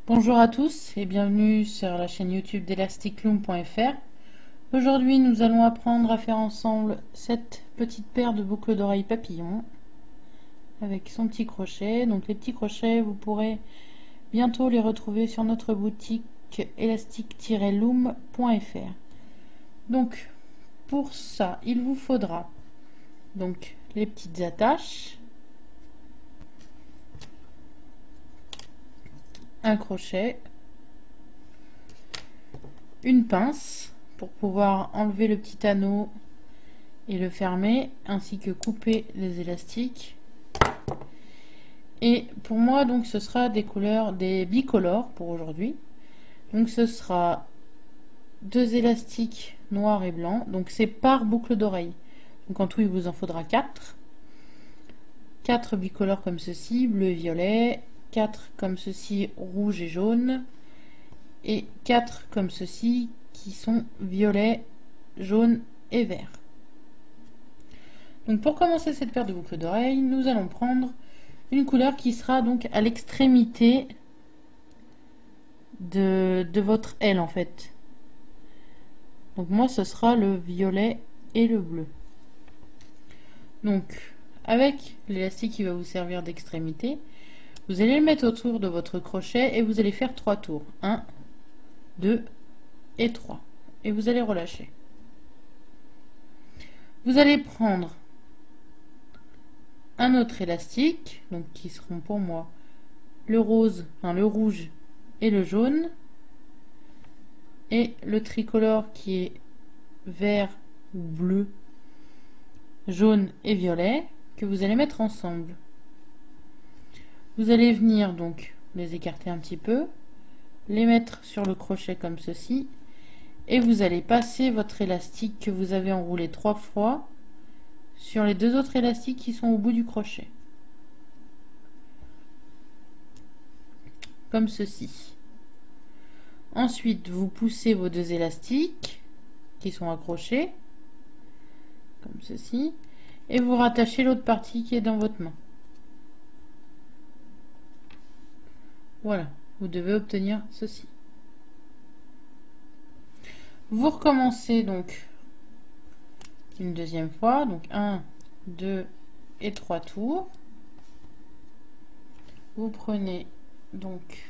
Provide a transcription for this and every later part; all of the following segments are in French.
Bonjour à tous et bienvenue sur la chaîne YouTube d'elasticloom.fr. Aujourd'hui, nous allons apprendre à faire ensemble cette petite paire de boucles d'oreilles papillons avec son petit crochet. Donc les petits crochets, vous pourrez bientôt les retrouver sur notre boutique elastic-loom.fr. Donc pour ça, il vous faudra donc les petites attaches, un crochet, une pince pour pouvoir enlever le petit anneau et le fermer, ainsi que couper les élastiques. Et pour moi, donc, ce sera des couleurs, des bicolores pour aujourd'hui. Donc ce sera deux élastiques noirs et blancs. Donc c'est par boucle d'oreille. Donc en tout, il vous en faudra 4. 4 bicolores comme ceci, bleu et violet. 4 comme ceci, rouge et jaune. Et 4 comme ceci, qui sont violet, jaune et vert. Donc pour commencer cette paire de boucles d'oreilles, nous allons prendre une couleur qui sera donc à l'extrémité de votre aile en fait. Donc moi ce sera le violet et le bleu. Donc avec l'élastique qui va vous servir d'extrémité, vous allez le mettre autour de votre crochet et vous allez faire 3 tours. 1, 2 et 3. Et vous allez relâcher. Vous allez prendre un autre élastique, donc qui seront pour moi le rose, enfin le rouge et le jaune, et le tricolore qui est vert ou bleu, jaune et violet, que vous allez mettre ensemble. Vous allez venir donc les écarter un petit peu, les mettre sur le crochet comme ceci, et vous allez passer votre élastique que vous avez enroulé 3 fois sur les deux autres élastiques qui sont au bout du crochet. Comme ceci. Ensuite, vous poussez vos deux élastiques qui sont accrochés, comme ceci, et vous rattachez l'autre partie qui est dans votre main. Voilà, vous devez obtenir ceci. Vous recommencez donc une deuxième fois, donc 1, 2 et 3 tours. Vous prenez donc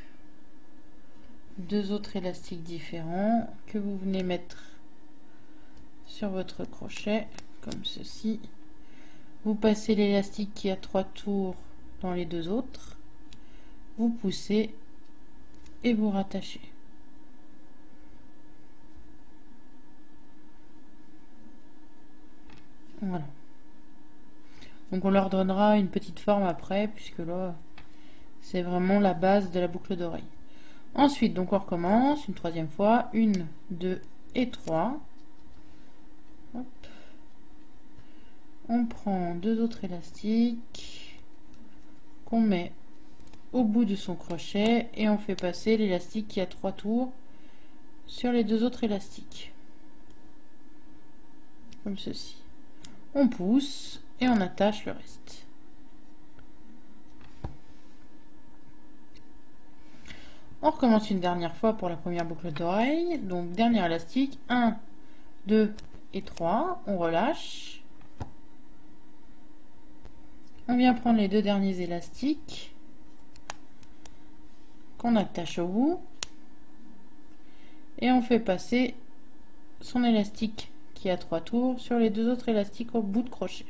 deux autres élastiques différents que vous venez mettre sur votre crochet comme ceci. Vous passez l'élastique qui a 3 tours dans les deux autres, vous poussez et vous rattachez. Voilà. Donc on leur donnera une petite forme après, puisque là c'est vraiment la base de la boucle d'oreille. Ensuite, donc on recommence une troisième fois. 1, 2 et 3. Hop. On prend deux autres élastiques qu'on met au bout de son crochet et on fait passer l'élastique qui a 3 tours sur les deux autres élastiques. Comme ceci. On pousse et on attache le reste. On recommence une dernière fois pour la première boucle d'oreille. Donc dernier élastique, 1, 2 et 3. On relâche. On vient prendre les deux derniers élastiques qu'on attache au bout. Et on fait passer son élastique qui a 3 tours sur les deux autres élastiques au bout de crochet.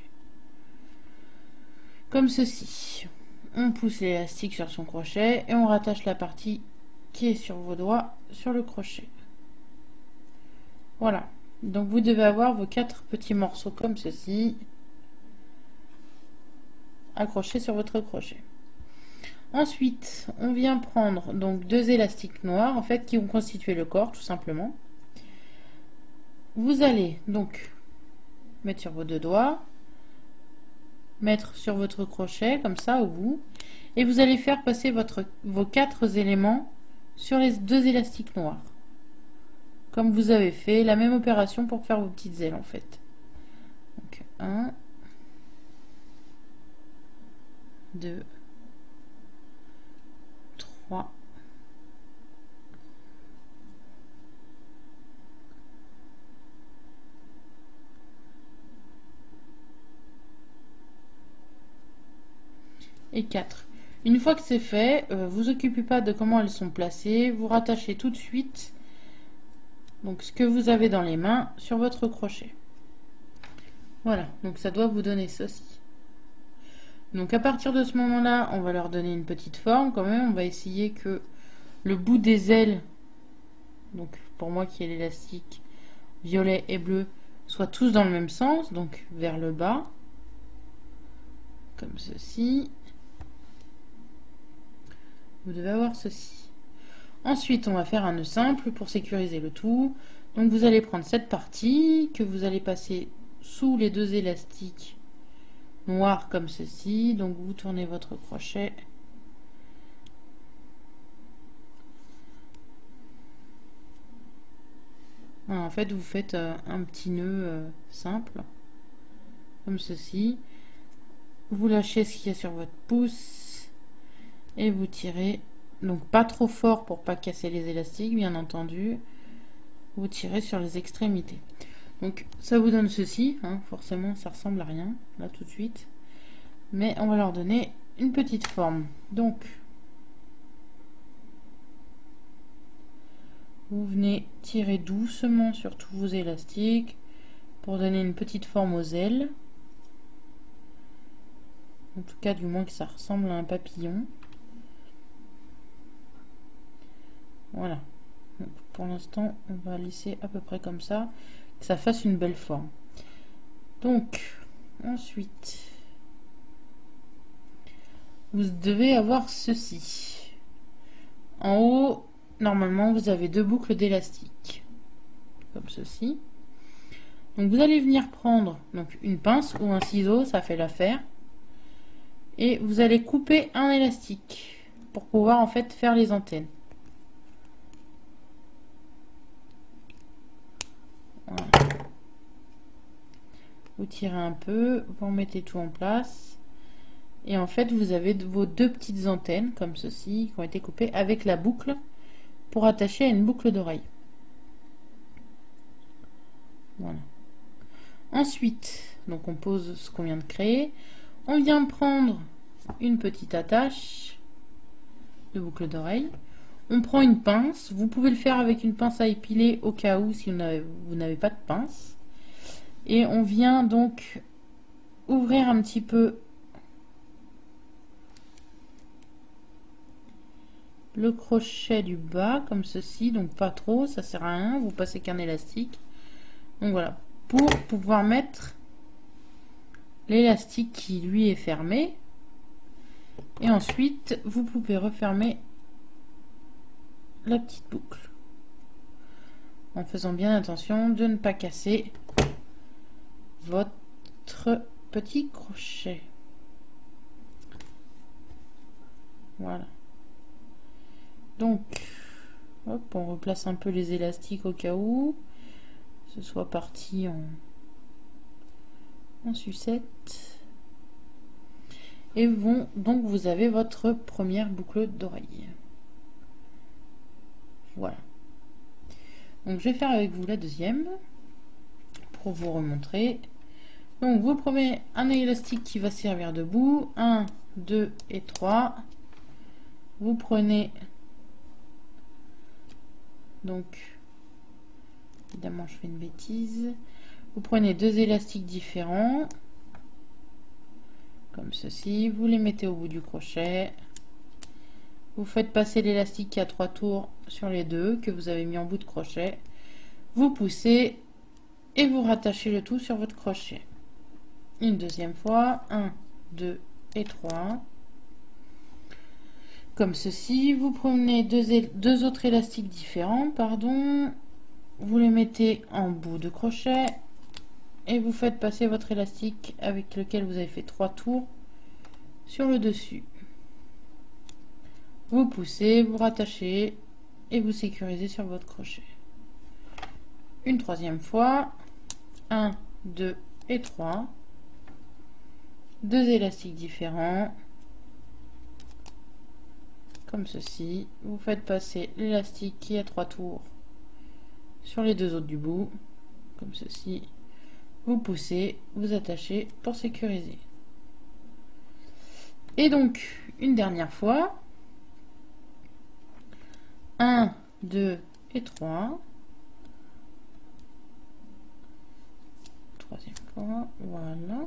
Comme ceci. On pousse l'élastique sur son crochet et on rattache la partie qui est sur vos doigts sur le crochet. Voilà. Donc vous devez avoir vos 4 petits morceaux comme ceci accrochés sur votre crochet. Ensuite, on vient prendre donc deux élastiques noirs en fait qui vont constituer le corps tout simplement. Vous allez donc mettre sur vos deux doigts, mettre sur votre crochet comme ça au bout, et vous allez faire passer vos 4 éléments sur les deux élastiques noirs. Comme vous avez fait la même opération pour faire vos petites ailes en fait. Donc 1, 2, 3 et 4. Une fois que c'est fait, vous occupez pas de comment elles sont placées, vous rattachez tout de suite donc ce que vous avez dans les mains sur votre crochet. Voilà, donc ça doit vous donner ceci. Donc à partir de ce moment-là, on va leur donner une petite forme quand même. On va essayer que le bout des ailes, donc pour moi qui est l'élastique violet et bleu, soient tous dans le même sens, donc vers le bas, comme ceci. Vous devez avoir ceci. Ensuite, on va faire un nœud simple pour sécuriser le tout. Donc vous allez prendre cette partie que vous allez passer sous les deux élastiques noirs comme ceci. Donc vous tournez votre crochet. Voilà, en fait, vous faites un petit nœud simple, comme ceci. Vous lâchez ce qu'il y a sur votre pouce et vous tirez. Donc pas trop fort pour pas casser les élastiques, bien entendu. Vous tirez sur les extrémités. Donc ça vous donne ceci, hein. Forcément ça ressemble à rien là tout de suite, mais on va leur donner une petite forme. Donc vous venez tirer doucement sur tous vos élastiques pour donner une petite forme aux ailes, en tout cas du moins que ça ressemble à un papillon. Voilà, donc, pour l'instant on va laisser à peu près comme ça, que ça fasse une belle forme. Donc ensuite vous devez avoir ceci. En haut, normalement vous avez deux boucles d'élastique comme ceci. Donc vous allez venir prendre donc une pince ou un ciseau, ça fait l'affaire, et vous allez couper un élastique pour pouvoir en fait faire les antennes. Voilà. Vous tirez un peu, vous remettez tout en place, et en fait vous avez vos deux petites antennes comme ceci qui ont été coupées avec la boucle pour attacher à une boucle d'oreille. Voilà. Ensuite, donc on pose ce qu'on vient de créer, on vient prendre une petite attache de boucle d'oreille, on prend une pince, vous pouvez le faire avec une pince à épiler au cas où si vous n'avez pas de pince, et on vient donc ouvrir un petit peu le crochet du bas comme ceci, donc pas trop, ça sert à rien, vous passez qu'un élastique. Donc voilà, pour pouvoir mettre l'élastique qui lui est fermé, et ensuite vous pouvez refermer la petite boucle en faisant bien attention de ne pas casser votre petit crochet. Voilà, donc hop, on replace un peu les élastiques au cas où ce soit parti en sucette, et donc vous avez votre première boucle d'oreille. Voilà, donc je vais faire avec vous la deuxième pour vous remontrer. Donc vous prenez un élastique qui va servir de bout, 1, 2 et 3. Vous prenez donc, évidemment je fais une bêtise, vous prenez deux élastiques différents comme ceci, vous les mettez au bout du crochet, vous faites passer l'élastique qui a 3 tours sur les deux que vous avez mis en bout de crochet, vous poussez et vous rattachez le tout sur votre crochet. Une deuxième fois, 1, 2 et 3. Comme ceci, vous prenez deux autres élastiques différents, pardon, vous les mettez en bout de crochet et vous faites passer votre élastique avec lequel vous avez fait 3 tours sur le dessus. Vous poussez, vous rattachez et vous sécurisez sur votre crochet. Une troisième fois, 1, 2 et 3. Deux élastiques différents comme ceci, vous faites passer l'élastique qui a 3 tours sur les deux autres du bout comme ceci, vous poussez, vous attachez pour sécuriser. Et donc, une dernière fois. 1, 2 et 3. Troisième fois, voilà.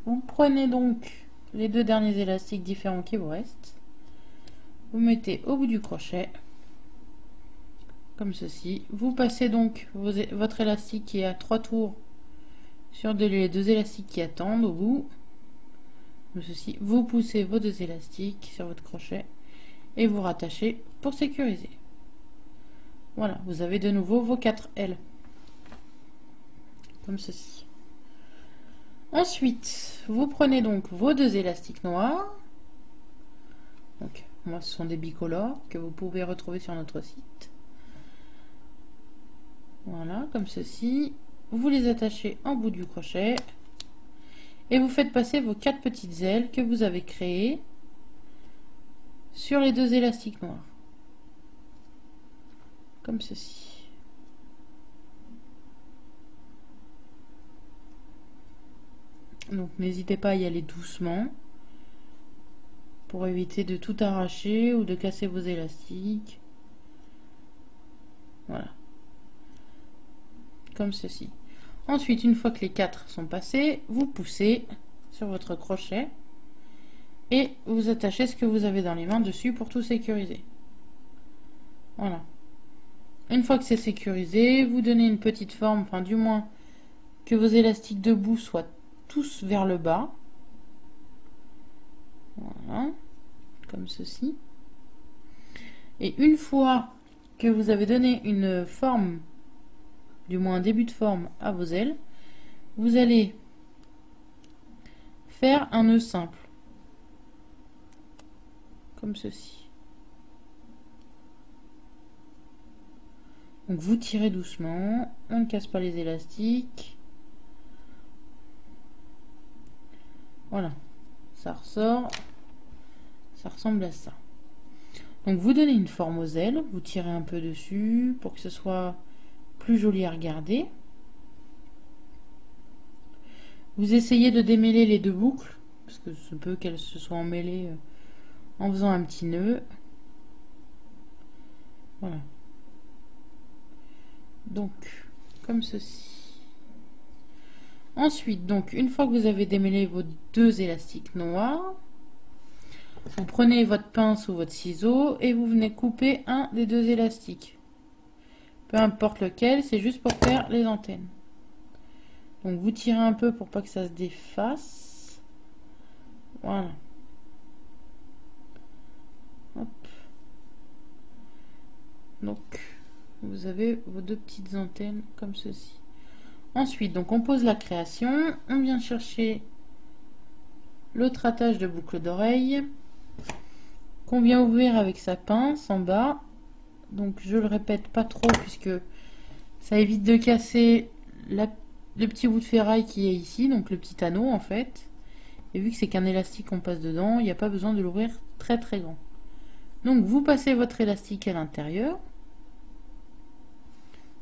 Vous prenez donc les deux derniers élastiques différents qui vous restent. Vous mettez au bout du crochet, comme ceci. Vous passez donc votre élastique qui est à 3 tours sur les deux élastiques qui attendent au bout. Comme ceci. Vous poussez vos deux élastiques sur votre crochet et vous rattachez pour sécuriser. Voilà, vous avez de nouveau vos 4 ailes. Comme ceci. Ensuite, vous prenez donc vos deux élastiques noirs. Donc, moi, ce sont des bicolores que vous pouvez retrouver sur notre site. Voilà, comme ceci. Vous les attachez en bout du crochet. Et vous faites passer vos 4 petites ailes que vous avez créées sur les deux élastiques noirs. Comme ceci. Donc n'hésitez pas à y aller doucement pour éviter de tout arracher ou de casser vos élastiques. Voilà. Comme ceci. Ensuite, une fois que les 4 sont passés, vous poussez sur votre crochet et vous attachez ce que vous avez dans les mains dessus pour tout sécuriser. Voilà. Une fois que c'est sécurisé, vous donnez une petite forme, enfin du moins que vos élastiques de bout soient tous vers le bas. Voilà, comme ceci. Et une fois que vous avez donné une forme, du moins un début de forme à vos ailes, vous allez faire un nœud simple. Comme ceci. Donc vous tirez doucement, on ne casse pas les élastiques. Voilà, ça ressort, ça ressemble à ça. Donc vous donnez une forme aux ailes, vous tirez un peu dessus pour que ce soit plus joli à regarder. Vous essayez de démêler les deux boucles, parce que ce peut qu'elles se soient emmêlées en faisant un petit nœud. Voilà. Donc, comme ceci. Ensuite, donc, une fois que vous avez démêlé vos deux élastiques noirs, vous prenez votre pince ou votre ciseau et vous venez couper un des deux élastiques. Peu importe lequel, c'est juste pour faire les antennes. Donc, vous tirez un peu pour pas que ça se défasse. Voilà. Hop. Donc, vous avez vos deux petites antennes comme ceci. Ensuite, donc on pose la création, on vient chercher l'autre attache de boucle d'oreille qu'on vient ouvrir avec sa pince en bas. Donc je le répète pas trop puisque ça évite de casser le petit bout de ferraille qui est ici, donc le petit anneau en fait. Et vu que c'est qu'un élastique qu'on passe dedans, il n'y a pas besoin de l'ouvrir très très grand. Donc vous passez votre élastique à l'intérieur.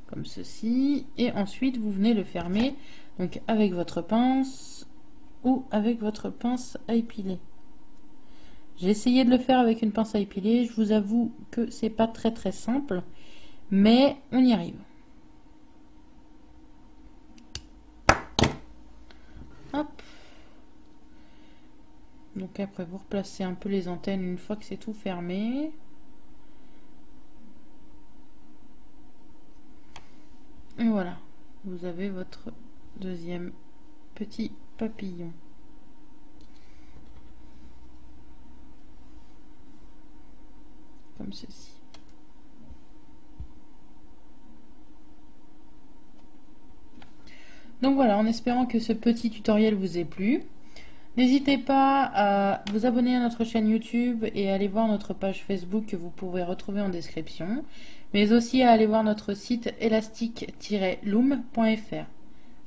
Comme ceci, et ensuite vous venez le fermer donc avec votre pince ou avec votre pince à épiler. J'ai essayé de le faire avec une pince à épiler, je vous avoue que c'est pas très très simple, mais on y arrive. Hop. Donc après vous replacez un peu les antennes une fois que c'est tout fermé. Et voilà, vous avez votre deuxième petit papillon. Comme ceci. Donc voilà, en espérant que ce petit tutoriel vous ait plu. N'hésitez pas à vous abonner à notre chaîne YouTube et à aller voir notre page Facebook que vous pouvez retrouver en description, mais aussi à aller voir notre site elastic-loom.fr.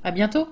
À bientôt!